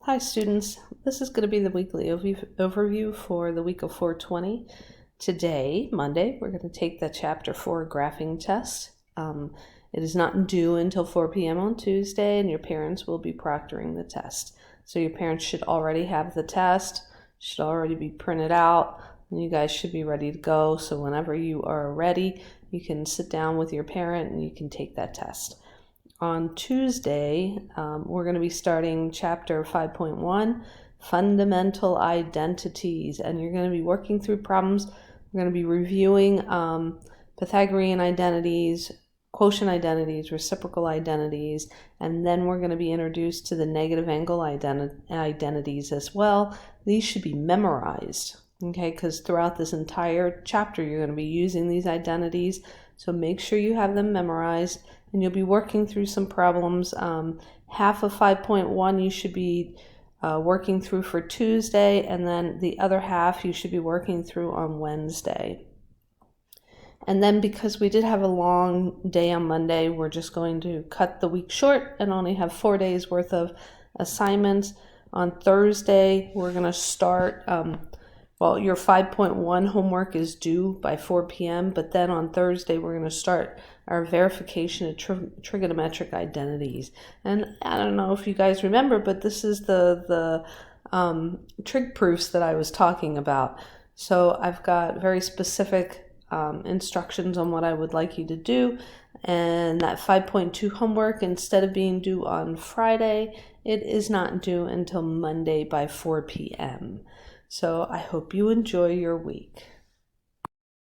Hi students, this is going to be the weekly overview for the week of 420. Today, Monday, we're going to take the chapter 4 graphing test. It is not due until 4 p.m. on Tuesday, and your parents will be proctoring the test. So your parents should already have the test, should already be printed out, and you guys should be ready to go. So whenever you are ready, you can sit down with your parent and you can take that test. On Tuesday, we're going to be starting chapter 5.1, Fundamental Identities, and you're going to be working through problems. We're going to be reviewing Pythagorean identities, quotient identities, reciprocal identities, and then we're going to be introduced to the negative angle identities as well. These should be memorized, okay, because throughout this entire chapter, you're going to be using these identities, so make sure you have them memorized. And you'll be working through some problems. Half of 5.1 you should be working through for Tuesday, and then the other half you should be working through on Wednesday. And then because we did have a long day on Monday, we're just going to cut the week short and only have 4 days worth of assignments. On Thursday, we're going to start, your 5.1 homework is due by 4 p.m., but then on Thursday, we're going to start our verification of trigonometric identities. And I don't know if you guys remember, but this is the trig proofs that I was talking about. So I've got very specific instructions on what I would like you to do. And that 5.2 homework, instead of being due on Friday, it is not due until Monday by 4 p.m. So I hope you enjoy your week.